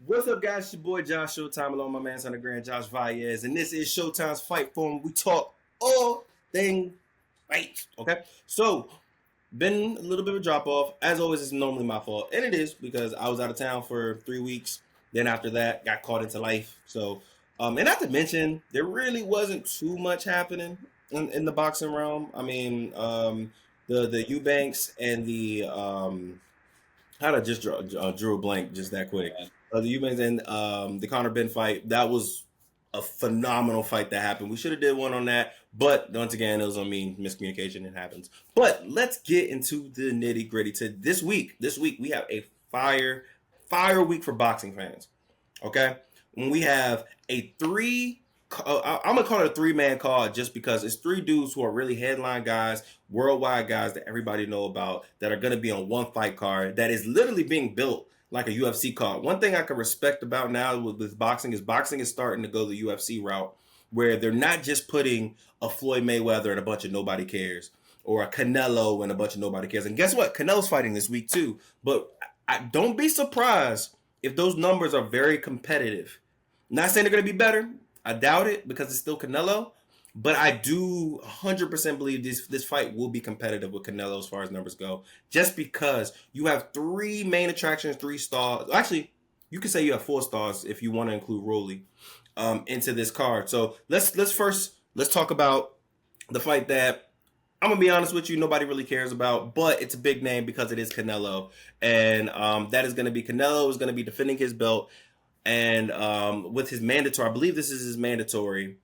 What's up, guys? It's your boy Josh Showtime, along with my man, son of Grand Josh Valles, and this is Showtime's Fight Forum. We talk all thing fight. Okay, so been a little bit of a drop off. As always, it's normally my fault, and it is because I was out of town for 3 weeks. Then after that, got caught into life. And not to mention, there really wasn't too much happening in the boxing realm. The Eubanks and the how did I just drew a blank just that quick? The Eubanks and the Conor Ben fight. That was a phenomenal fight that happened. We should have did one on that, but once again, it was on me miscommunication. It happens. But let's get into the nitty gritty. To this week, we have a fire week for boxing fans. Okay, when we have a three. I'm gonna call it a three-man card just because it's three dudes who are really headline guys, worldwide guys that everybody know about that are gonna be on one fight card that is literally being built like a UFC card. One thing I can respect about now with boxing is starting to go the UFC route where they're not just putting a Floyd Mayweather and a bunch of nobody cares or a Canelo and a bunch of nobody cares. And guess what? Canelo's fighting this week too. But don't be surprised if those numbers are very competitive. Not saying they're gonna be better. I doubt it because it's still Canelo, but I do 100% believe this fight will be competitive with Canelo as far as numbers go. Just because you have three main attractions, 3 stars. Actually, you could say you have 4 stars if you want to include ROLLY into this card. So let's talk about the fight that I'm gonna be honest with you, nobody really cares about, but it's a big name because it is Canelo, and that is going to be Canelo is going to be defending his belt. And with his mandatory, I believe this is his mandatory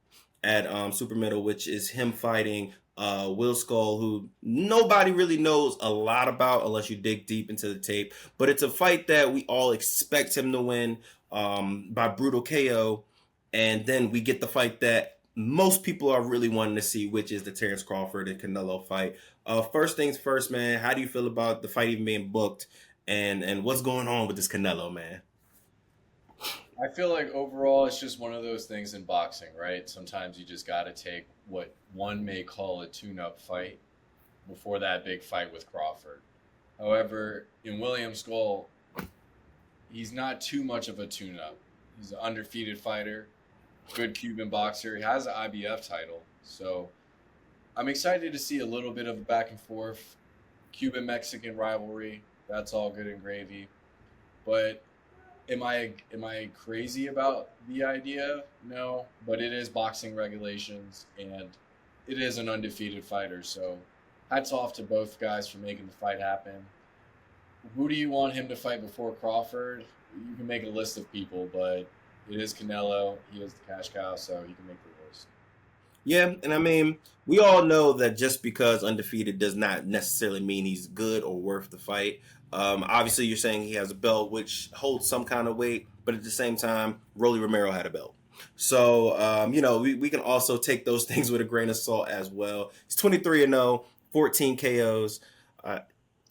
at super middle, which is him fighting Will Skull, who nobody really knows a lot about unless you dig deep into the tape. But it's a fight that we all expect him to win by brutal KO. And then we get the fight that most people are really wanting to see, which is the Terrence Crawford and Canelo fight. First things first, man, how do you feel about the fight even being booked? And what's going on with this Canelo, man? I feel like overall it's just one of those things in boxing, right? Sometimes you just got to take what one may call a tune-up fight before that big fight with Crawford. However, in William Skull, he's not too much of a tune-up. He's an undefeated fighter, good Cuban boxer. He has an IBF title. So I'm excited to see a little bit of a back and forth Cuban-Mexican rivalry. That's all good and gravy. But am I crazy about the idea? No, but it is boxing regulations and it is an undefeated fighter. So hats off to both guys for making the fight happen. Who do you want him to fight before Crawford? You can make a list of people, but it is Canelo. He is the cash cow, so he can make the list. Yeah, and I mean, we all know that just because undefeated does not necessarily mean he's good or worth the fight. Obviously, you're saying he has a belt which holds some kind of weight, but at the same time, Rolly Romero had a belt. So, we can also take those things with a grain of salt as well. He's 23-0, 14 KOs.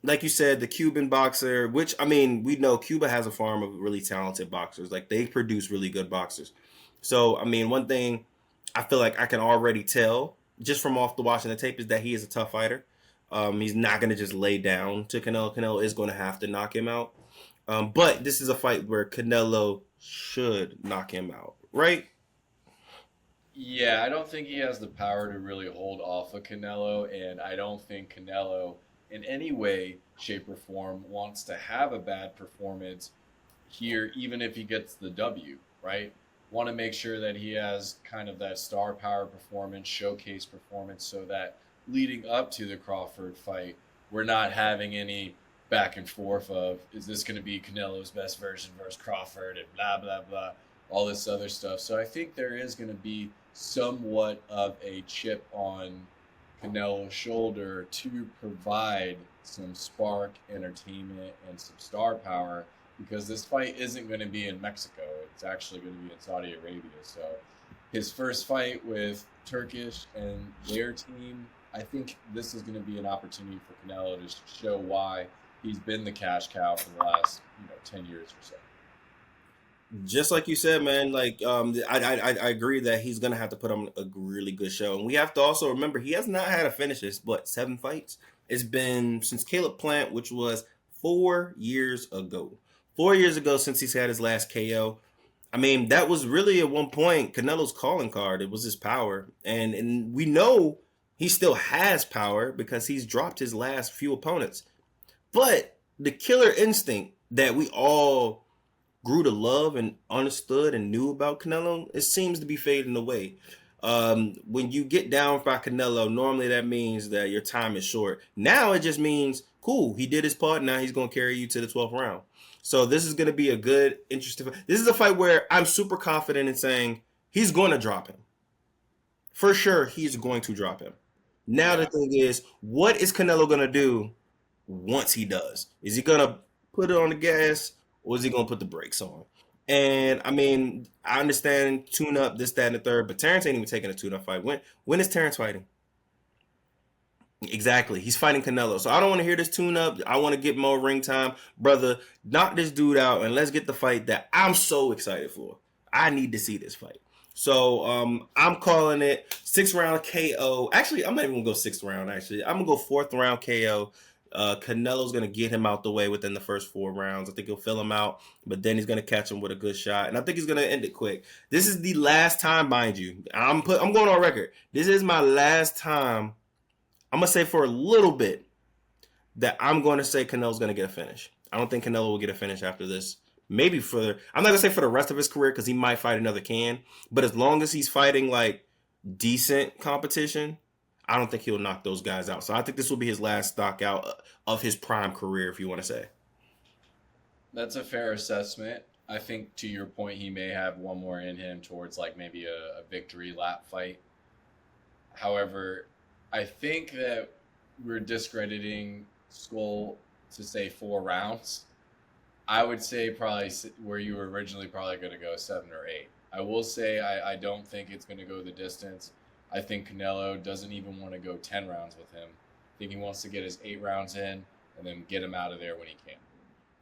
Like you said, the Cuban boxer, which, I mean, we know Cuba has a farm of really talented boxers. Like, they produce really good boxers. So, I mean, one thing I feel like I can already tell just from off the watching the tape is that he is a tough fighter. He's not going to just lay down to Canelo. Canelo is going to have to knock him out. But this is a fight where Canelo should knock him out, right? Yeah, I don't think he has the power to really hold off of Canelo, and I don't think Canelo, in any way, shape, or form, wants to have a bad performance here, even if he gets the W, right? Want to make sure that he has kind of that star power performance, showcase performance, so that leading up to the Crawford fight, we're not having any back and forth of, is this going to be Canelo's best version versus Crawford and blah, blah, blah, all this other stuff. So I think there is going to be somewhat of a chip on Canelo's shoulder to provide some spark, entertainment, and some star power because this fight isn't going to be in Mexico. It's actually going to be in Saudi Arabia. So his first fight with Turkish and their team, I think this is going to be an opportunity for Canelo to show why he's been the cash cow for the last 10 years or so. Just like you said, man. I agree that he's gonna have to put on a really good show, and we have to also remember he has not had a finish. This 7 fights. It's been since Caleb Plant, which was 4 years ago. 4 years ago since he's had his last KO. I mean, that was really at one point Canelo's calling card. It was his power, and we know he still has power because he's dropped his last few opponents. But the killer instinct that we all grew to love and understood and knew about Canelo, it seems to be fading away. When you get down by Canelo, normally that means that your time is short. Now it just means, cool, he did his part. Now he's going to carry you to the 12th round. So this is going to be a good, interesting. This is a fight where I'm super confident in saying he's going to drop him. For sure, he's going to drop him. Now the Yeah. thing is, what is Canelo going to do once he does? Is he going to put it on the gas or is he going to put the brakes on? And I mean, I understand tune up, this, that, and the third, but Terrence ain't even taking a tune up fight. When is Terrence fighting? Exactly. He's fighting Canelo. So I don't want to hear this tune up. I want to get more ring time. Brother, knock this dude out and let's get the fight that I'm so excited for. I need to see this fight. So I'm calling it 6th round KO. Actually, I'm not even going to go 6th round, actually. I'm going to go 4th round KO. Canelo's going to get him out the way within the first 4 rounds. I think he'll fill him out, but then he's going to catch him with a good shot. And I think he's going to end it quick. This is the last time, mind you. I'm going on record. This is my last time. I'm going to say for a little bit that I'm going to say Canelo's going to get a finish. I don't think Canelo will get a finish after this. Maybe I'm not going to say for the rest of his career because he might fight another can. But as long as he's fighting like decent competition, I don't think he'll knock those guys out. So I think this will be his last stock out of his prime career, if you want to say. That's a fair assessment. I think to your point, he may have one more in him towards like maybe a victory lap fight. However, I think that we're discrediting Skull to say 4 rounds. I would say probably where you were originally probably going to go 7 or 8. I will say I don't think it's going to go the distance. I think Canelo doesn't even want to go 10 rounds with him. I think he wants to get his 8 rounds in and then get him out of there when he can.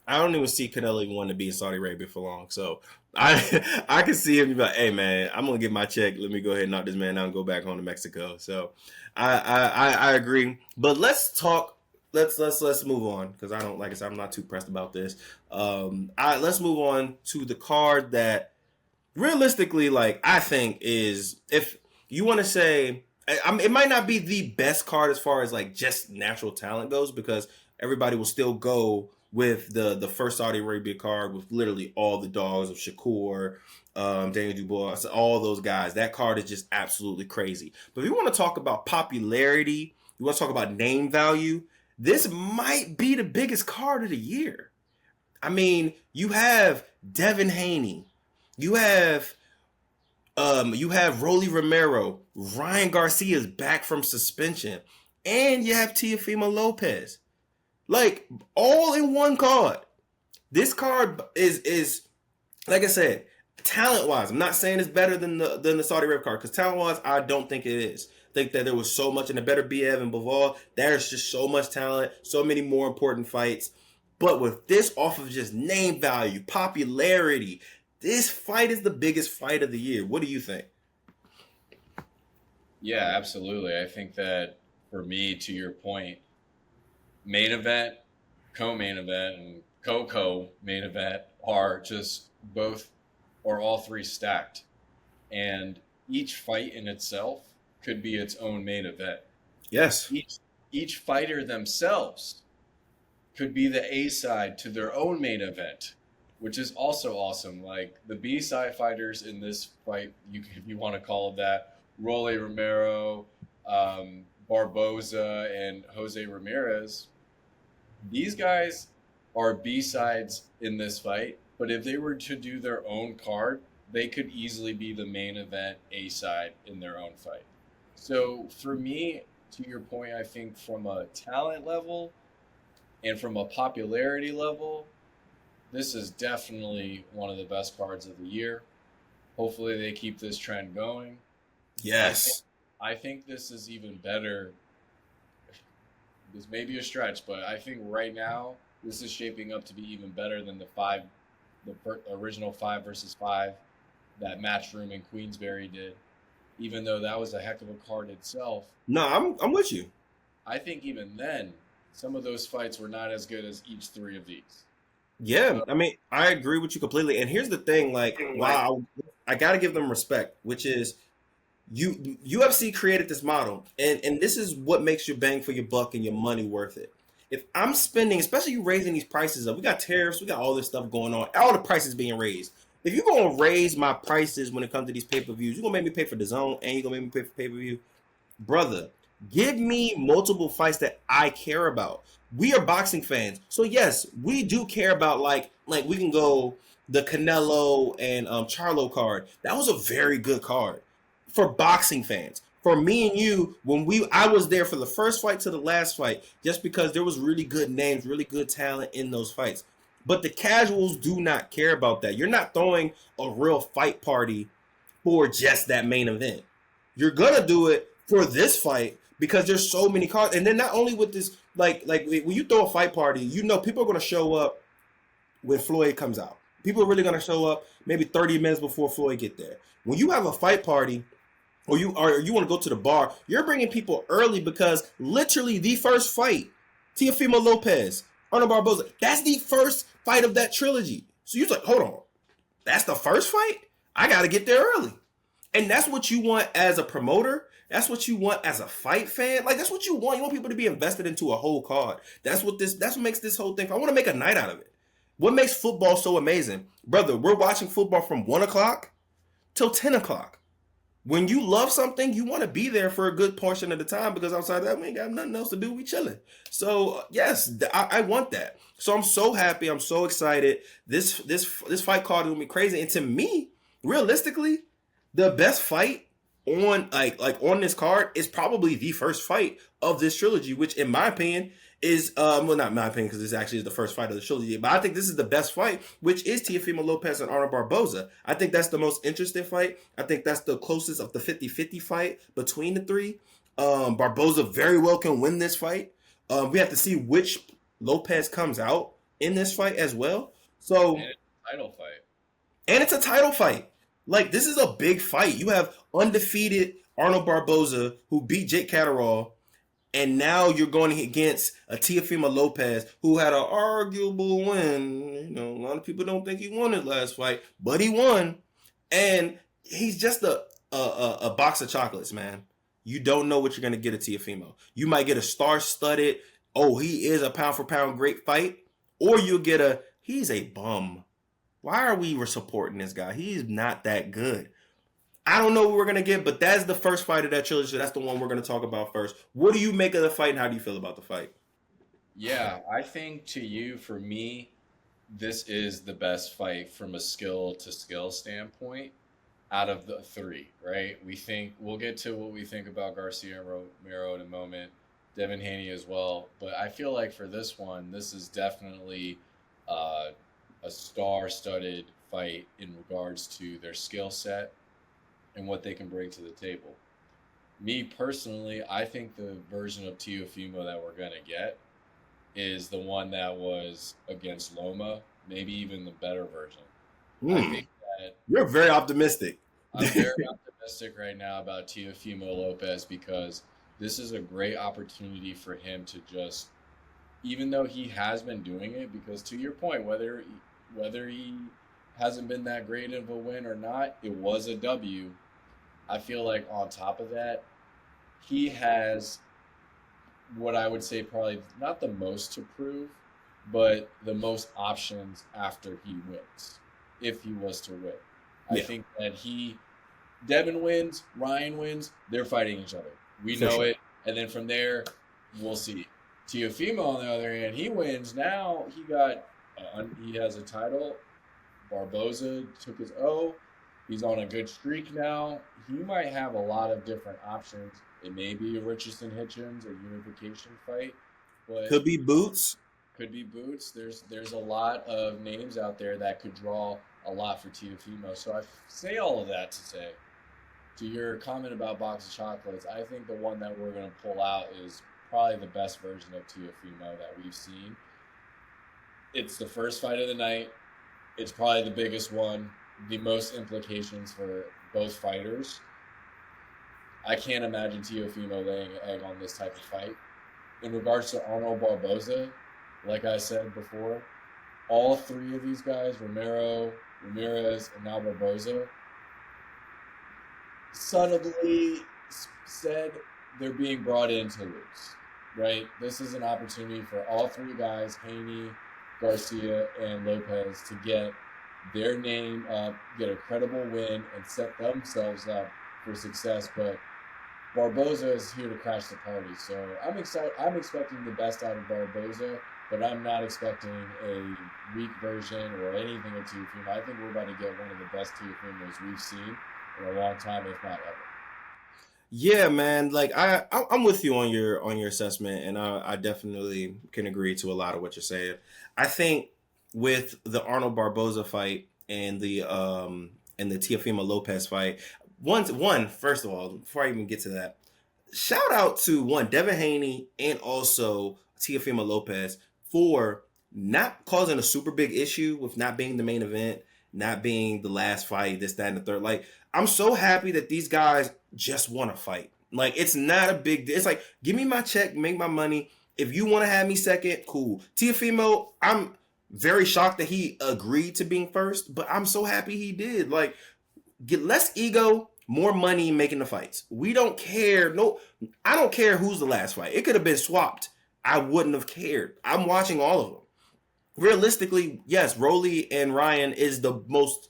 I don't even see Canelo even wanting to be in Saudi Arabia for long. So I can see him be like, hey man, I'm gonna get my check. Let me go ahead and knock this man out and go back home to Mexico. So I agree. But let's talk. Let's move on because I don't, like I said, I'm not too pressed about this. Let's move on to the card that realistically, like I think is, if you want to say, it might not be the best card as far as like just natural talent goes because everybody will still go with the first Saudi Arabia card with literally all the dogs of Shakur, Daniel Dubois, all those guys. That card is just absolutely crazy. But if you want to talk about popularity, you want to talk about name value, this might be the biggest card of the year. I mean, you have Devin Haney, you have Rolly Romero, Ryan Garcia's back from suspension, and you have Teofimo Lopez. Like, all in one card. This card is like I said, talent-wise, I'm not saying it's better than the Saudi Arabia card, because talent-wise, I don't think it is. I think that there was so much, and a better Biev and Bivol, there's just so much talent, so many more important fights. But with this, off of just name value, popularity, this fight is the biggest fight of the year. What do you think? Yeah, absolutely. I think that for me, to your point, main event, co-main event, and co-main event are just both or all three stacked. And each fight in itself could be its own main event. Yes. Each fighter themselves could be the A side to their own main event, which is also awesome. Like the B side fighters in this fight, if you want to call it that, Rolly Romero, Barboza, and Jose Ramirez, these guys are B-sides in this fight, but if they were to do their own card, they could easily be the main event A-side in their own fight. So for me, to your point, I think from a talent level and from a popularity level, this is definitely one of the best cards of the year. Hopefully they keep this trend going. Yes. I think this is even better. This may be a stretch, but I think right now this is shaping up to be even better than the original 5 versus 5 that Matchroom in Queensberry did. Even though that was a heck of a card itself. No, I'm with you. I think even then, some of those fights were not as good as each 3 of these. Yeah, I mean, I agree with you completely. And here's the thing, like, wow, I got to give them respect, which is you UFC created this model, and this is what makes your bang for your buck and your money worth it. If I'm spending, especially you raising these prices up, we got tariffs, we got all this stuff going on, all the prices being raised. If you're gonna raise my prices when it comes to these pay per views, you're gonna make me pay for the zone and you're gonna make me pay for pay per view, brother, give me multiple fights that I care about. We are boxing fans, so yes, we do care about like we can go the Canelo and Charlo card. That was a very good card for boxing fans. For me and you, I was there for the first fight to the last fight, just because there was really good names, really good talent in those fights. But the casuals do not care about that. You're not throwing a real fight party for just that main event. You're gonna do it for this fight because there's so many cards, and then not only with this, like when you throw a fight party, you know people are gonna show up when Floyd comes out. People are really gonna show up maybe 30 minutes before Floyd get there. When you have a fight party, or you want to go to the bar, you're bringing people early because literally the first fight, Teofimo Lopez, Arnold Barboza, that's the first fight of that trilogy. So you're like, hold on, that's the first fight? I got to get there early. And that's what you want as a promoter. That's what you want as a fight fan. Like, that's what you want. You want people to be invested into a whole card. That's what makes this whole thing. I want to make a night out of it. What makes football so amazing? Brother, we're watching football from 1 o'clock till 10 o'clock. When you love something, you want to be there for a good portion of the time, because outside of that, we ain't got nothing else to do. We chilling. So yes, I want that. So I'm so happy. I'm so excited. This fight card is gonna be crazy. And to me, realistically, the best fight on on this card is probably the first fight of this trilogy, which in my opinion is well, not my opinion, because this actually is the first fight of the trilogy, but I think this is the best fight, which is Teofimo Lopez and Arnold Barboza. I think that's the most interesting fight. I think that's the closest of the 50-50 fight between the three. Barboza very well can win this fight. We have to see which Lopez comes out in this fight as well. So, And it's a title fight. and it's a title fight. Like, this is a big fight. You have undefeated Arnold Barboza, who beat Jake Catterall, and now you're going against a Teofimo Lopez who had an arguable win. You know, a lot of people don't think he won his last fight, but he won. And he's just a box of chocolates, man. You don't know what you're going to get at Teofimo. You might get a star-studded, oh, he is a pound-for-pound great fight, or you'll get he's a bum. Why are we supporting this guy? He's not that good. I don't know what we're going to get, but that's the first fight of that trilogy. So that's the one we're going to talk about first. What do you make of the fight, and how do you feel about the fight? Yeah, I think for me, this is the best fight from a skill to skill standpoint out of the three, right? We'll get to what we think about Garcia and Romero in a moment, Devin Haney as well. But I feel like for this one, this is definitely a star-studded fight in regards to their skill set and what they can bring to the table. Me personally, I think the version of Teofimo that we're going to get is the one that was against Loma, maybe even the better version. I think that You're very optimistic. I'm very optimistic right now about Teofimo Lopez, because this is a great opportunity for him to just, even though he has been doing it, because to your point, whether he hasn't been that great of a win or not, it was a W. I feel like on top of that, he has what I would say probably not the most to prove, but the most options after he wins, if he was to win. I think that Devin wins, Ryan wins, they're fighting each other. We know it. And then from there, we'll see. Teofimo, on the other hand, he wins. Now he has a title. Barboza took his O. He's on a good streak now. He might have a lot of different options. It may be a Richardson Hitchens or unification fight, but Could be Boots. There's a lot of names out there that could draw a lot for Teofimo. So I say all of that to say, to your comment about box of chocolates, I think the one that we're going to pull out is probably the best version of Teofimo that we've seen. It's the first fight of the night. It's probably the biggest one, the most implications for both fighters. I can't imagine Teofimo laying an egg on this type of fight. In regards to Arnold Barboza, like I said before, all three of these guys, Romero, Ramirez, and now Barboza, subtly said they're being brought in to lose, right? This is an opportunity for all three guys, Haney, Garcia, and Lopez, to get their name up, get a credible win, and set themselves up for success. But Barboza is here to crash the party, so I'm excited. I'm expecting the best out of Barboza, but I'm not expecting a weak version or anything of Tiafimo. I think we're about to get one of the best Tiafimos we've seen in a long time, if not ever. Yeah, man. Like I'm with you on your assessment, and I definitely can agree to a lot of what you're saying. I think with the Arnold Barboza fight and the Teofimo Lopez fight, one first of all, before I even get to that, shout out to one Devin Haney and also Teofimo Lopez for not causing a super big issue with not being the main event, not being the last fight, this, that, and the third. Like, I'm so happy that these guys just want to fight. Like, it's not a big deal. It's like, give me my check, make my money. If you want to have me second, cool. Teofimo, I'm very shocked that he agreed to being first, but I'm so happy he did. Like, get less ego, more money making the fights. We don't care. No, I don't care who's the last fight. It could have been swapped. I wouldn't have cared. I'm watching all of them. Realistically, yes, ROLLY and Ryan is the most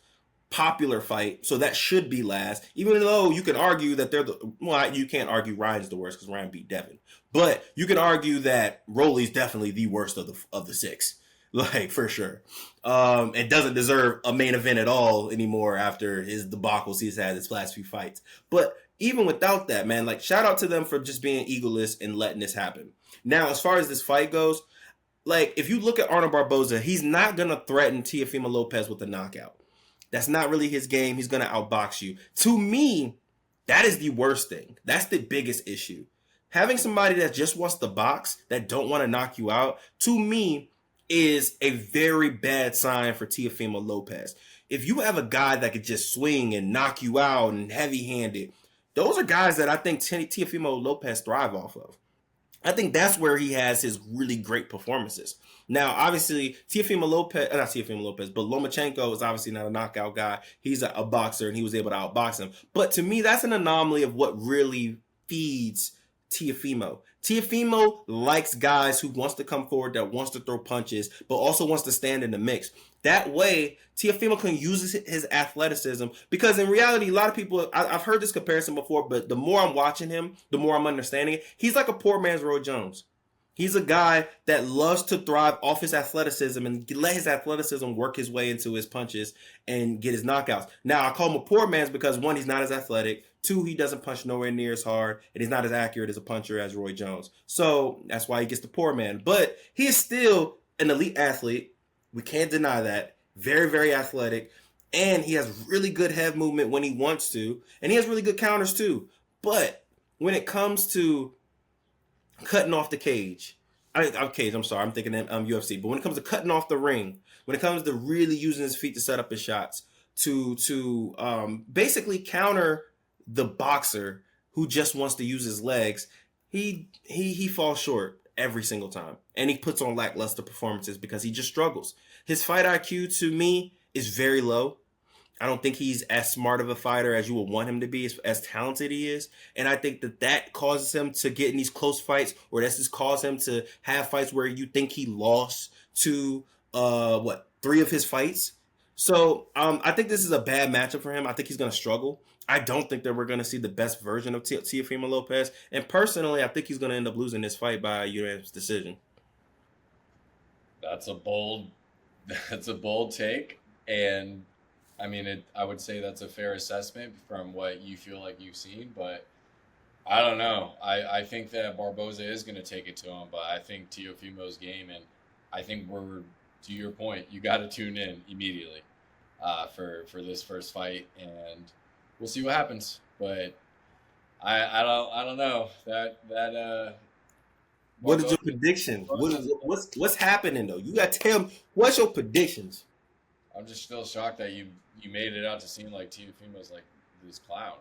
popular fight, so that should be last. Even though you can argue that you can't argue Ryan's the worst because Ryan beat Devin, but you can argue that ROLLY's definitely the worst of the six, like for sure. And doesn't deserve a main event at all anymore after his debacles he's had his last few fights. But even without that, man, like shout out to them for just being egoless and letting this happen. Now, as far as this fight goes, like if you look at Arnold Barboza, he's not gonna threaten Teofimo Lopez with a knockout. That's not really his game. He's going to outbox you. To me, that is the worst thing. That's the biggest issue. Having somebody that just wants to box, that don't want to knock you out, to me, is a very bad sign for Teofimo Lopez. If you have a guy that could just swing and knock you out and heavy-handed, those are guys that I think Teofimo Lopez thrive off of. I think that's where he has his really great performances. Now, obviously, not Teofimo Lopez, but Lomachenko is obviously not a knockout guy. He's a boxer, and he was able to outbox him. But to me, that's an anomaly of what really feeds Teofimo. Teofimo likes guys who wants to come forward, that wants to throw punches, but also wants to stand in the mix. That way, Teofimo can use his athleticism, because in reality, a lot of people, I've heard this comparison before, but the more I'm watching him, the more I'm understanding it. He's like a poor man's Roy Jones. He's a guy that loves to thrive off his athleticism and let his athleticism work his way into his punches and get his knockouts. Now, I call him a poor man's because, one, he's not as athletic. Two, he doesn't punch nowhere near as hard, and he's not as accurate as a puncher as Roy Jones. So that's why he gets the poor man. But he is still an elite athlete. We can't deny that. Very, very athletic. And he has really good head movement when he wants to. And he has really good counters too. But when it comes to cutting off the cage, I'm sorry, I'm thinking UFC. But when it comes to cutting off the ring, when it comes to really using his feet to set up his shots, to basically counter the boxer who just wants to use his legs, he falls short every single time. And he puts on lackluster performances because he just struggles. His fight IQ, to me, is very low. I don't think he's as smart of a fighter as you would want him to be, as talented he is. And I think that causes him to get in these close fights, or that's just caused him to have fights where you think he lost to, 3 of his fights. So I think this is a bad matchup for him. I think he's going to struggle. I don't think that we're going to see the best version of Teofimo Lopez. And personally, I think he's going to end up losing this fight by a unanimous decision. That's a bold take. And I mean, I would say that's a fair assessment from what you feel like you've seen, but I don't know. I think that Barboza is going to take it to him, but I think Teofimo's game, and I think we're, to your point, you got to tune in immediately for this first fight, and we'll see what happens. But I don't know that. What is your prediction? What's happening though? You got to tell me, what's your predictions? I'm just still shocked that you made it out to seem like Teofimo's like this clown.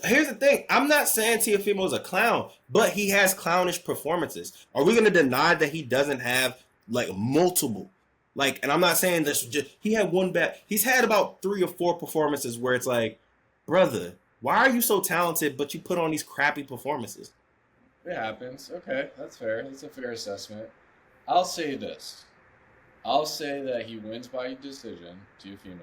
Here's the thing. I'm not saying Teofimo's a clown, but he has clownish performances. Are we going to deny that he doesn't have like multiple Like, and I'm not saying this. Just he had one bad. He's had about 3 or 4 performances where it's like, brother, why are you so talented, but you put on these crappy performances? It happens. Okay, that's fair. That's a fair assessment. I'll say this. I'll say that he wins by decision, Tiafimo,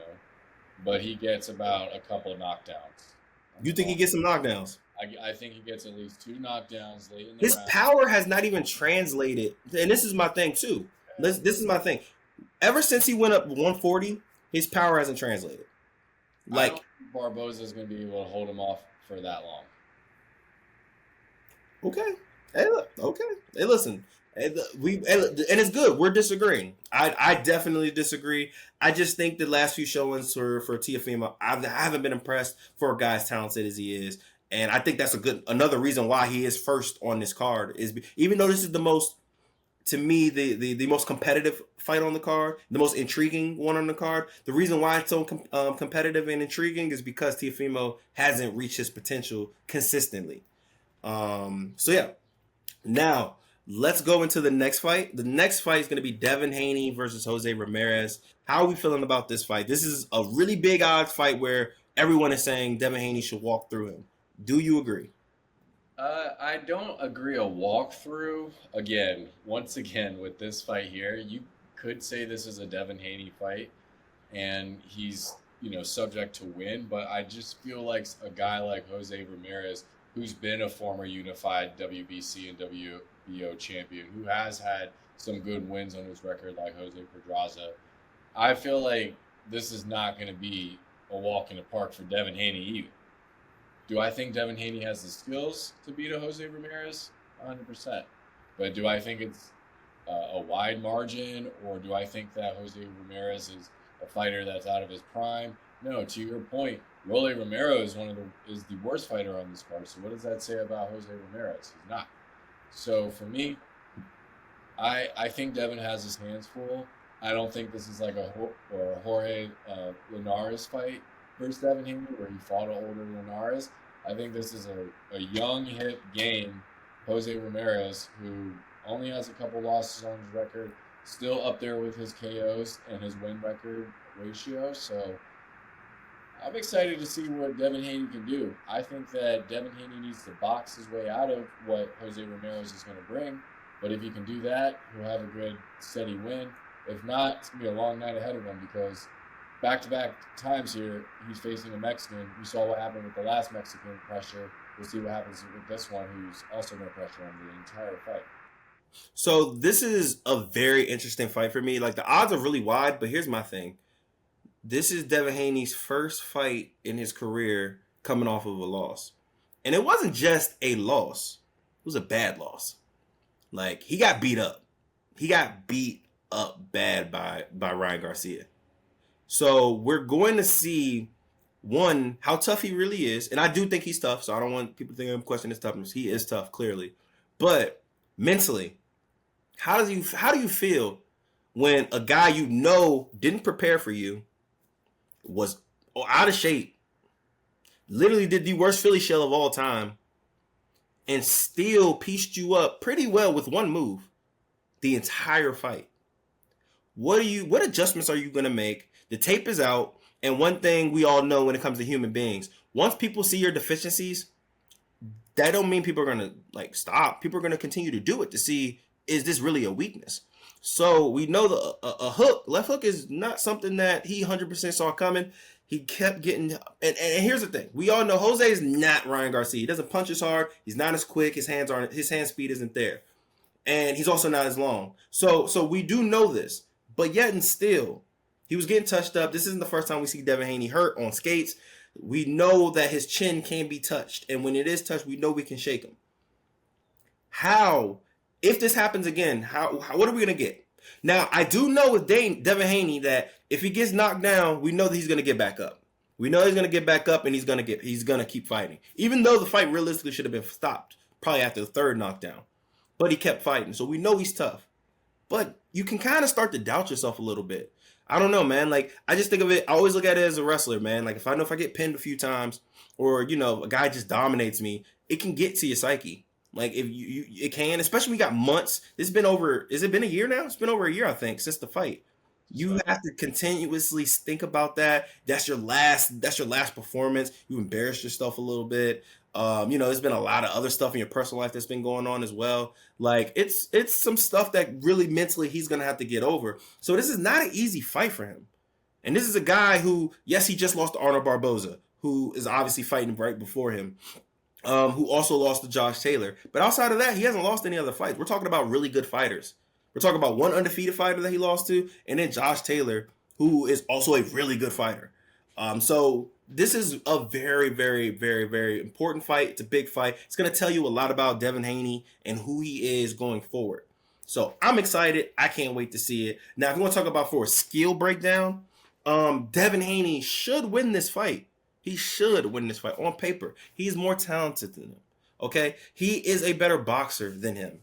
but he gets about a couple of knockdowns. You That's think he all. gets some knockdowns? I think he gets at least 2 knockdowns late in the His round. power has not even translated, and this is my thing too. This is my thing. Ever since he went up 140, his power hasn't translated. I don't Like, think Barboza is going to be able to hold him off for that long. okay, hey, look, okay, hey, listen, hey, and it's good. We're disagreeing. I definitely disagree. I just think the last few showings for Tiafimo, I haven't been impressed for a guy as talented as he is, and I think that's another reason why he is first on this card is even though this is the most to me the most competitive fight on the card, the most intriguing one on the card. The reason why it's so competitive and intriguing is because Tiafimo hasn't reached his potential consistently. So yeah, now let's go into the next fight. The next fight is going to be Devin Haney versus Jose Ramirez. How are we feeling about this fight? This is a really big odds fight where everyone is saying Devin Haney should walk through him. Do you agree? I don't agree a walkthrough. Again, once again, with this fight here, you could say this is a Devin Haney fight, and he's subject to win. But I just feel like a guy like Jose Ramirez, who's been a former unified WBC and WBO champion, who has had some good wins on his record, like Jose Pedraza, I feel like this is not going to be a walk in the park for Devin Haney either. Do I think Devin Haney has the skills to beat a Jose Ramirez? 100%. But do I think it's a wide margin, or do I think that Jose Ramirez is a fighter that's out of his prime? No. To your point, Rolly Romero is is the worst fighter on this card. So what does that say about Jose Ramirez? He's not. So for me, I think Devin has his hands full. I don't think this is like a Jorge Linares fight versus Devin Haney where he fought an older Linares. I think this is a young, hip game. Jose Ramirez, who only has a couple losses on his record, still up there with his KOs and his win record ratio. So I'm excited to see what Devin Haney can do. I think that Devin Haney needs to box his way out of what Jose Ramirez is going to bring. But if he can do that, he'll have a good, steady win. If not, it's going to be a long night ahead of him because back-to-back times here, he's facing a Mexican. We saw what happened with the last Mexican pressure. We'll see what happens with this one, who's also going to pressure him the entire fight. So this is a very interesting fight for me. Like the odds are really wide, but here's my thing. This is Devin Haney's first fight in his career coming off of a loss. And it wasn't just a loss. It was a bad loss. Like he got beat up. He got beat up bad by Ryan Garcia. So we're going to see one how tough he really is, and I do think he's tough. So I don't want people to think I'm questioning his toughness. He is tough, clearly, but mentally, how do you feel when a guy you know didn't prepare for you, was out of shape, literally did the worst Philly shell of all time, and still pieced you up pretty well with one move the entire fight? What adjustments are you going to make? The tape is out, and one thing we all know when it comes to human beings, once people see your deficiencies, that don't mean people are going to like stop. People are going to continue to do it to see, is this really a weakness? So we know a left hook is not something that he 100% saw coming. He kept getting, and here's the thing: we all know Jose is not Ryan Garcia. He doesn't punch as hard. He's not as quick. His hand speed isn't there, and he's also not as long. So we do know this, but yet and still, he was getting touched up. This isn't the first time we see Devin Haney hurt on skates. We know that his chin can be touched, and when it is touched, we know we can shake him. How, if this happens again, what are we gonna get? Now, I do know with Devin Haney that if he gets knocked down, we know that he's gonna get back up. We know he's gonna get back up, and he's gonna keep fighting. Even though the fight realistically should have been stopped probably after the third knockdown, but he kept fighting, so we know he's tough. But you can kind of start to doubt yourself a little bit. I don't know, man. Like, I just think of it, I always look at it as a wrestler, man. Like, if I get pinned a few times, or, a guy just dominates me, it can get to your psyche. Like, if it can, especially when we got months. Has it been a year now? It's been over a year, I think, since the fight. You So have to continuously think about that. That's your last. That's your last performance. You embarrassed yourself a little bit. There's been a lot of other stuff in your personal life that's been going on as well. Like it's some stuff that really mentally he's gonna have to get over. So this is not an easy fight for him. And this is a guy who, yes, he just lost to Arnold Barboza, who is obviously fighting right before him, who also lost to Josh Taylor. But outside of that, he hasn't lost any other fights. We're talking about really good fighters. We're talking about one undefeated fighter that he lost to, and then Josh Taylor, who is also a really good fighter. So this is a very, very, very, very important fight. It's a big fight. It's going to tell you a lot about Devin Haney and who he is going forward. So I'm excited. I can't wait to see it. Now, if you want to talk about for a skill breakdown, Devin Haney should win this fight. He should win this fight on paper. He's more talented than him. Okay, he is a better boxer than him,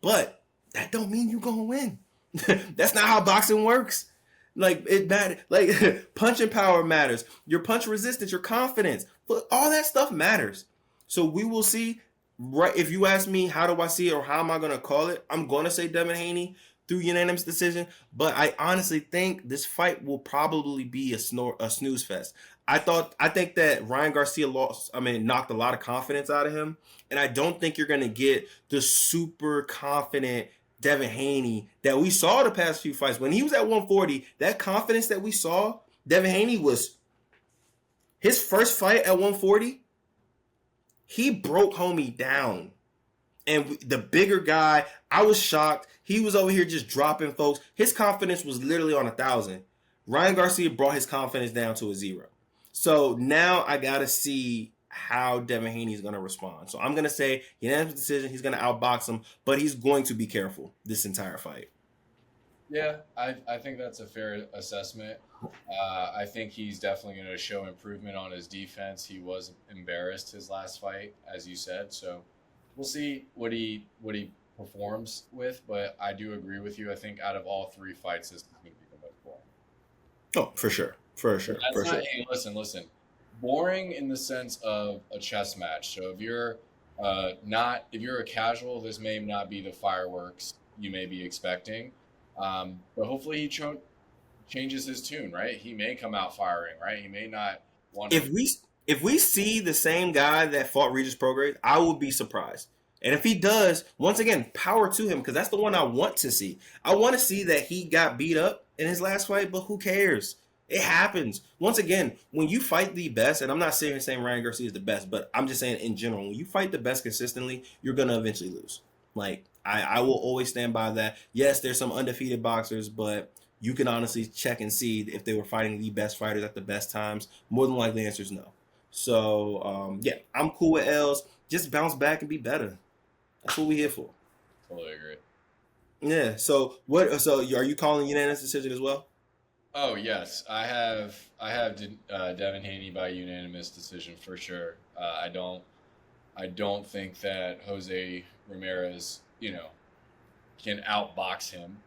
but that don't mean you're gonna win. That's not how boxing works. Like it matters. Like punching power matters. Your punch resistance, your confidence, but all that stuff matters. So we will see. Right? If you ask me, how do I see it or how am I gonna call it? I'm gonna say Devin Haney through unanimous decision. But I honestly think this fight will probably be a snooze fest. I think that Ryan Garcia knocked a lot of confidence out of him, and I don't think you're gonna get the super confident Devin Haney that we saw the past few fights. When he was at 140, that confidence that we saw, Devin Haney was his first fight at 140. He broke homie down. And the bigger guy, I was shocked. He was over here just dropping folks. His confidence was literally on 1,000. Ryan Garcia brought his confidence down to a 0. So now I got to see how Devin Haney is going to respond. So I'm going to say unanimous decision. He's going to outbox him, but he's going to be careful this entire fight. yeah, I think that's a fair assessment. I think he's definitely going to show improvement on his defense. He was embarrassed his last fight, as you said. So we'll see what he performs with. But I do agree with you. I think out of all 3 fights, this is going to be the most boring. Oh, for sure. For sure. That's For not. sure. Hey, listen. Boring in the sense of a chess match. So if you're if you're a casual, this may not be the fireworks you may be expecting. But hopefully he changes his tune, right? He may come out firing, right? He may not want to. If we see the same guy that fought Regis Prograis, I will be surprised. And if he does, once again, power to him because that's the one I want to see. I want to see that he got beat up in his last fight, but who cares? It happens. Once again, when you fight the best, and I'm not saying Ryan Garcia is the best, but I'm just saying in general, when you fight the best consistently, you're going to eventually lose. Like, I will always stand by that. Yes, there's some undefeated boxers, but you can honestly check and see if they were fighting the best fighters at the best times. More than likely, the answer is no. So, yeah, I'm cool with L's. Just bounce back and be better. That's what we're here for. Totally agree. Yeah. So, what? So, are you calling unanimous decision as well? Oh yes, I have Devin Haney by unanimous decision for sure. I don't think that Jose Ramirez, can outbox him,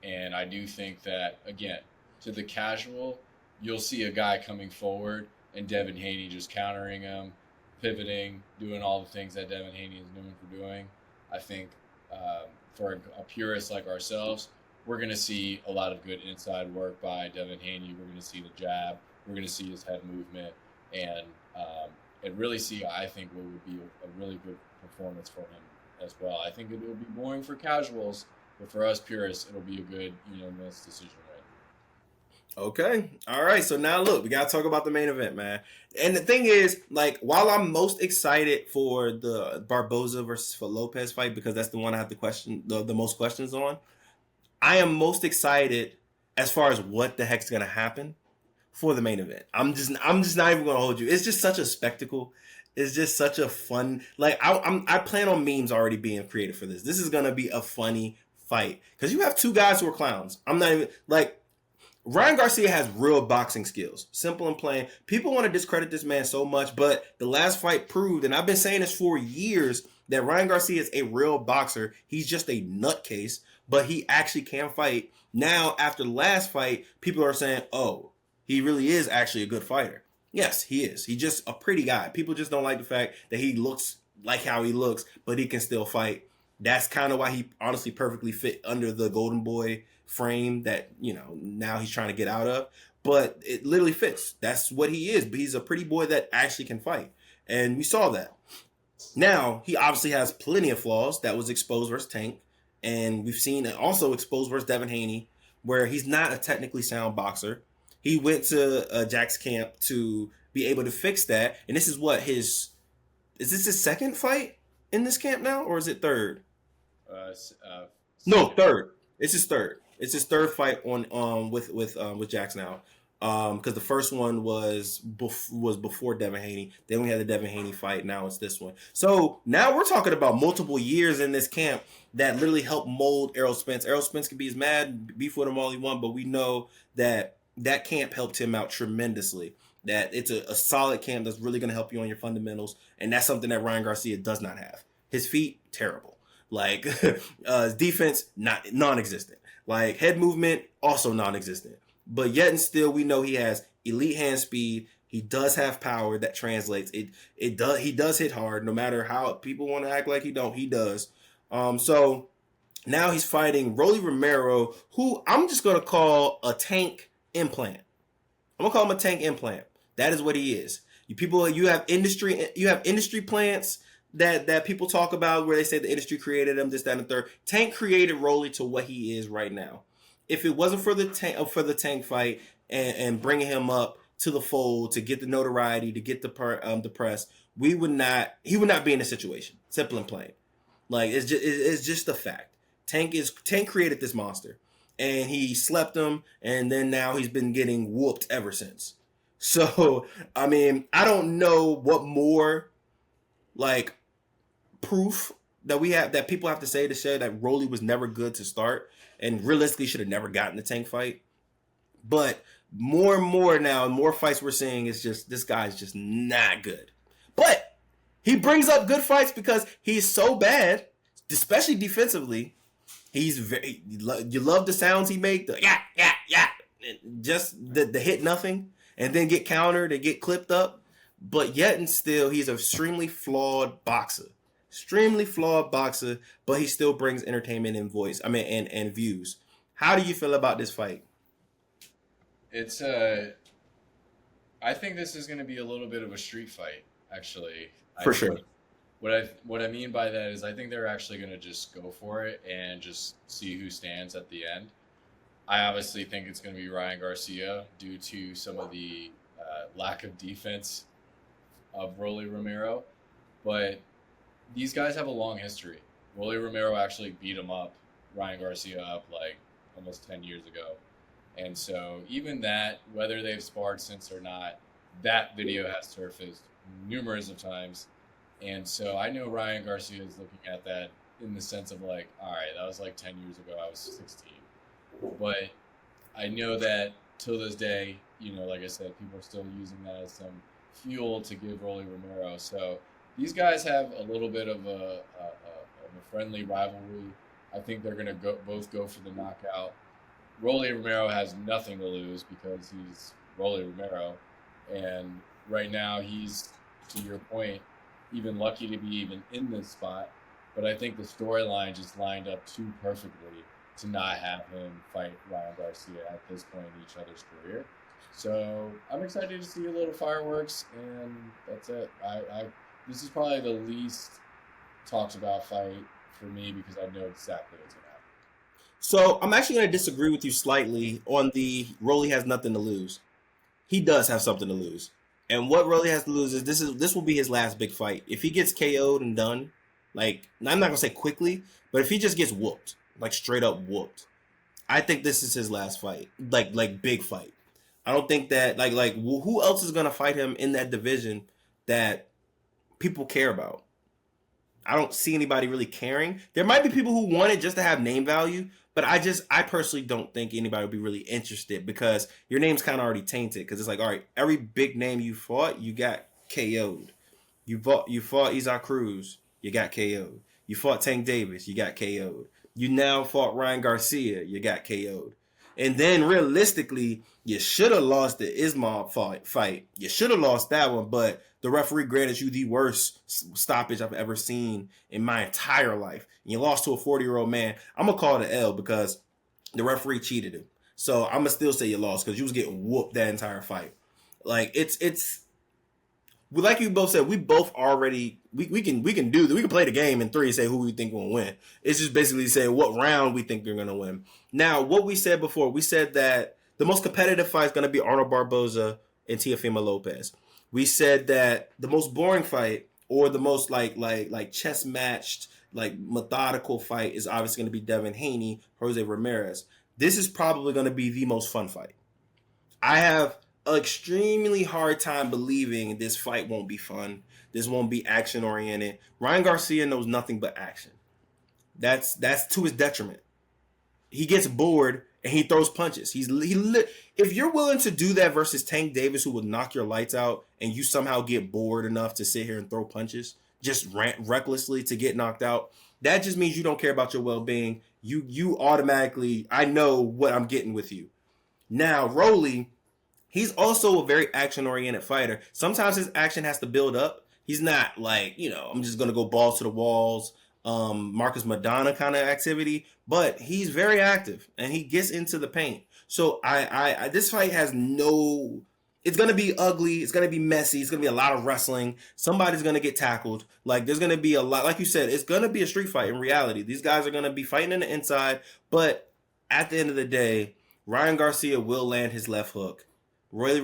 and I do think that again, to the casual, you'll see a guy coming forward and Devin Haney just countering him, pivoting, doing all the things that Devin Haney is known for doing. I think for a purist like ourselves, we're going to see a lot of good inside work by Devin Haney. We're going to see the jab. We're going to see his head movement, and really see, I think, what would be a really good performance for him as well. I think it will be boring for casuals, but for us purists, it'll be a good, unanimous decision win. Okay. All right. So now look, we got to talk about the main event, man. And the thing is, like, while I'm most excited for the Barboza versus Lopez fight, because that's the one I have the most questions on, I am most excited as far as what the heck's going to happen for the main event. I'm just not even going to hold you. It's just such a spectacle. It's just such a fun, like, I plan on memes already being created for this. This is going to be a funny fight because you have 2 guys who are clowns. I'm not even, like, Ryan Garcia has real boxing skills. Simple and plain. People want to discredit this man so much, but the last fight proved, and I've been saying this for years, that Ryan Garcia is a real boxer. He's just a nutcase, but he actually can fight. Now, after the last fight, people are saying, oh, he really is actually a good fighter. Yes, he is. He's just a pretty guy. People just don't like the fact that he looks like how he looks, but he can still fight. That's kind of why he honestly perfectly fit under the Golden Boy frame that, now he's trying to get out of. But it literally fits. That's what he is. But he's a pretty boy that actually can fight. And we saw that. Now, he obviously has plenty of flaws. That was exposed versus Tank. And we've seen it also exposed versus Devin Haney, where he's not a technically sound boxer. He went to Jack's camp to be able to fix that. And this is is this his second fight in this camp now? Or is it third? No, third. It's his third. It's his third fight on with Jax now. Because the first one was before Devin Haney. Then we had the Devin Haney fight. Now it's this one. So now we're talking about multiple years in this camp that literally helped mold Errol Spence. Errol Spence can be as mad, beef with him all he wants, but we know that camp helped him out tremendously. That it's a solid camp that's really going to help you on your fundamentals, and that's something that Ryan Garcia does not have. His feet, terrible. Like his defense, non-existent. Like head movement, also non-existent. But yet and still, we know he has elite hand speed. He does have power that translates. He does hit hard, no matter how people want to act like he don't. He does. So now he's fighting Rolly Romero, who I'm just gonna call a tank implant. I'm gonna call him a tank implant. That is what he is. You have industry plants that people talk about where they say the industry created him, this, that, and the third. Tank created Rolly to what he is right now. If it wasn't for the tank fight and bringing him up to the fold to get the notoriety, to get the press, he would not be in this situation. Simple and plain. Like it's just a fact. Tank created this monster, and he slept him, and then now he's been getting whooped ever since. So I mean, I don't know what more like proof that people have to say that Rolly was never good to start. And realistically should have never gotten the Tank fight. But more and more now, more fights we're seeing is just, this guy's just not good. But he brings up good fights because he's so bad, especially defensively. You love the sounds he makes, the yeah. Just the hit nothing and then get countered and get clipped up. But yet and still, he's an extremely flawed boxer. But he still brings entertainment and voice. And views. How do you feel about this fight? It's I think this is going to be a little bit of a street fight, actually. For sure. What I mean by that is I think they're actually going to just go for it and just see who stands at the end. I obviously think it's going to be Ryan Garcia due to some of the lack of defense of Rolly Romero, but these guys have a long history. Rolly Romero actually beat Ryan Garcia up like almost 10 years ago. And so even that, whether they've sparred since or not, that video has surfaced numerous of times. And so I know Ryan Garcia is looking at that in the sense of like, all right, that was like 10 years ago. I was 16. But I know that till this day, like I said, people are still using that as some fuel to give Rolly Romero. So these guys have a little bit of a friendly rivalry. I think they're going to both go for the knockout. Rolly Romero has nothing to lose because he's Rolly Romero. And right now he's, to your point, even lucky to be even in this spot. But I think the storyline just lined up too perfectly to not have him fight Ryan Garcia at this point in each other's career. So I'm excited to see a little fireworks, and that's it. This is probably the least talked about fight for me because I know exactly what's going to happen. So I'm actually going to disagree with you slightly on the Rolly has nothing to lose. He does have something to lose. And what Rolly has to lose is this will be his last big fight. If he gets KO'd and done, like, I'm not going to say quickly, but if he just gets whooped, like straight up whooped, I think this is his last fight. Like big fight. I don't think that, like who else is going to fight him in that division that people care about? I don't see anybody really caring. There might be people who want it just to have name value, but I personally don't think anybody would be really interested because your name's kind of already tainted. Because it's like, all right, every big name you fought, you got KO'd. You fought Isaac Cruz, you got KO'd. You fought Tank Davis, you got KO'd. You now fought Ryan Garcia, you got KO'd. And then realistically, you should have lost the Islam fight. You should have lost that one, but the referee granted you the worst stoppage I've ever seen in my entire life. And you lost to a 40-year-old man. I'm going to call it an L because The referee cheated him. So I'm gonna still say you lost because you was getting whooped that entire fight. Like it's like you both said, we both already we can play the game in 3 and say who we think will win. It's just basically saying what round we think they're gonna win. Now, what we said before, we said that the most competitive fight is gonna be Arnold Barboza and Teofimo Lopez. We said that the most boring fight or the most like chess matched, like methodical fight is obviously gonna be Devin Haney, Jose Ramirez. This is probably gonna be the most fun fight. I have an extremely hard time believing this fight won't be fun. This won't be action oriented. Ryan Garcia knows nothing but action. That's to his detriment. He gets bored and he throws punches. If you're willing to do that versus Tank Davis, who will knock your lights out, and you somehow get bored enough to sit here and throw punches, just recklessly to get knocked out, that just means you don't care about your well-being. You automatically, I know what I'm getting with you. Now, Rolly, he's also a very action-oriented fighter. Sometimes his action has to build up. He's not like, I'm just going to go balls to the walls, Marcus Madonna kind of activity, but he's very active and he gets into the paint. So I this fight has no, it's going to be ugly. It's going to be messy. It's going to be a lot of wrestling. Somebody's going to get tackled. Like there's going to be a lot, like you said, it's going to be a street fight in reality. These guys are going to be fighting in the inside, but at the end of the day, Ryan Garcia will land his left hook. Rolly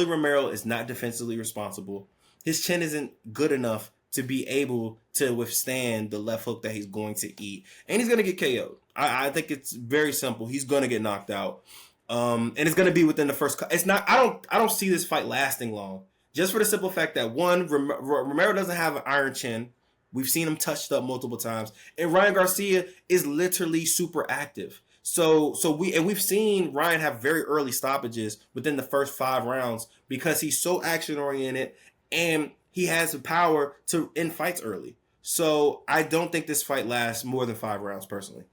Romero is not defensively responsible. His chin isn't good enough to be able to withstand the left hook that he's going to eat. And he's going to get KO'd. I think it's very simple. He's going to get knocked out. And it's going to be within the first... It's not. I don't see this fight lasting long. Just for the simple fact that, one, Romero doesn't have an iron chin. We've seen him touched up multiple times. And Ryan Garcia is literally super active. So we've seen Ryan have very early stoppages within the first 5 rounds because he's so action oriented and he has the power to end fights early. So I don't think this fight lasts more than 5 rounds personally.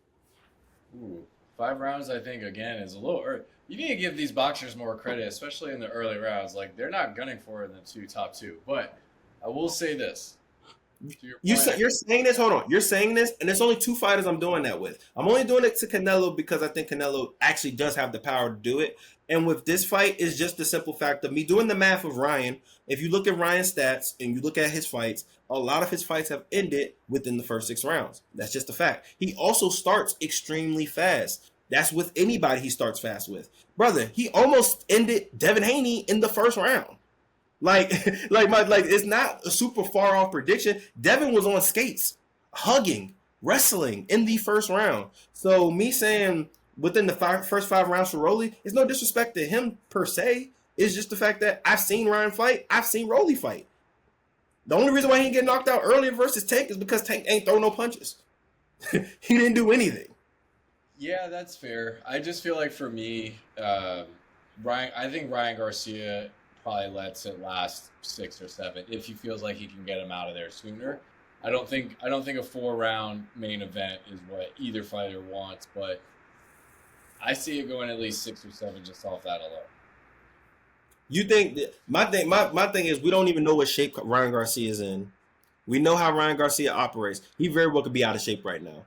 Ooh, 5 rounds, I think, again, is a little early. You need to give these boxers more credit, especially in the early rounds. Like, they're not gunning for it in the top two. But I will say this. You're saying this, hold on. You're saying this, and there's only 2 fighters I'm doing that with. I'm only doing it to Canelo because I think Canelo actually does have the power to do it. And with this fight, it's just the simple fact of me doing the math of Ryan. If you look at Ryan's stats and you look at his fights, a lot of his fights have ended within the first 6 rounds. That's just a fact. He also starts extremely fast. That's with anybody he starts fast with. Brother, he almost ended Devin Haney in the first round. Like it's not a super far off prediction. Devin was on skates, hugging, wrestling in the first round. So me saying within the first 5 rounds for Rolly is no disrespect to him per se. It's just the fact that I've seen Ryan fight. I've seen Rolly fight. The only reason why he didn't get knocked out earlier versus Tank is because Tank ain't throw no punches. He didn't do anything. Yeah, that's fair. I just feel like for me, I think Ryan Garcia probably lets it last 6 or 7 if he feels like he can get him out of there sooner. I don't think a 4-round main event is what either fighter wants, but I see it going at least 6 or 7 just off that alone. You think that, my thing is we don't even know what shape Ryan Garcia is in. We know how Ryan Garcia operates. He very well could be out of shape right now,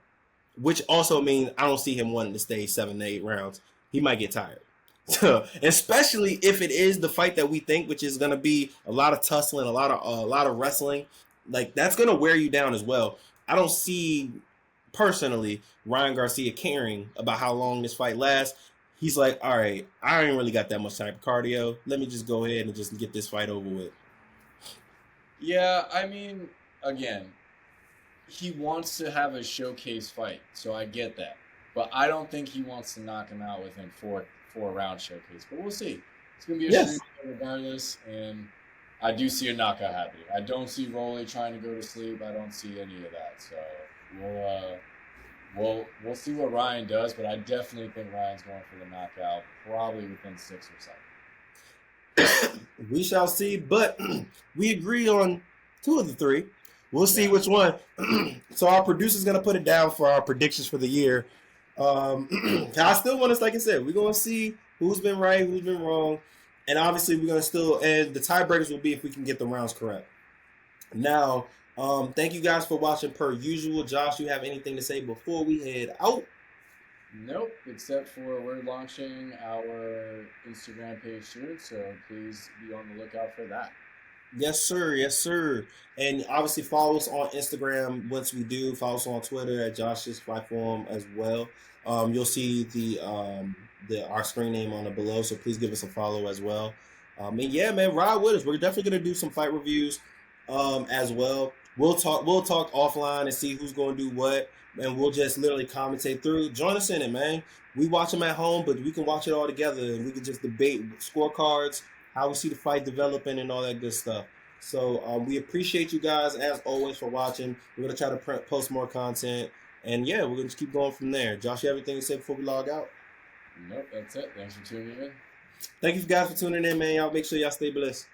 which also means I don't see him wanting to stay 7 to 8 rounds. He might get tired. Especially if it is the fight that we think, which is going to be a lot of tussling, a lot of wrestling. Like that's going to wear you down as well. I don't see personally Ryan Garcia caring about how long this fight lasts. He's like, all right, I ain't really got that much type of cardio. Let me just go ahead and just get this fight over with. Yeah, I mean, again, he wants to have a showcase fight, so I get that. But I don't think he wants to knock him out within 4-round showcase. But we'll see. It's going to be a street fight regardless, and I do see a knockout happening. I don't see Rolly trying to go to sleep. I don't see any of that. So we'll see what Ryan does, but I definitely think Ryan's going for the knockout, probably within 6 or 7. We shall see, but we agree on 2 of the 3. We'll see which one. So our producer's going to put it down for our predictions for the year. I still want us, like I said, we're going to see who's been right, who's been wrong. And obviously we're going to still, and the tiebreakers will be if we can get the rounds correct. Now, thank you guys for watching per usual. Josh, you have anything to say before we head out? Nope, except for we're launching our Instagram page soon, so please be on the lookout for that. Yes, sir. Yes, sir. And obviously follow us on Instagram once we do. Follow us on Twitter at Josh's Platform as well. You'll see the our screen name on it below, so please give us a follow as well. And yeah, man, ride with us. We're definitely gonna do some fight reviews as well. We'll talk offline and see who's gonna do what, and we'll just literally commentate through. Join us in it, man. We watch them at home, but we can watch it all together and we can just debate scorecards, how we see the fight developing, and all that good stuff. So we appreciate you guys as always for watching. We're gonna try to post more content, and yeah, we're gonna just keep going from there. Josh, you have anything to say before we log out? Nope, that's it. Thanks for tuning in. Thank you guys for tuning in, man. Y'all make sure y'all stay blessed.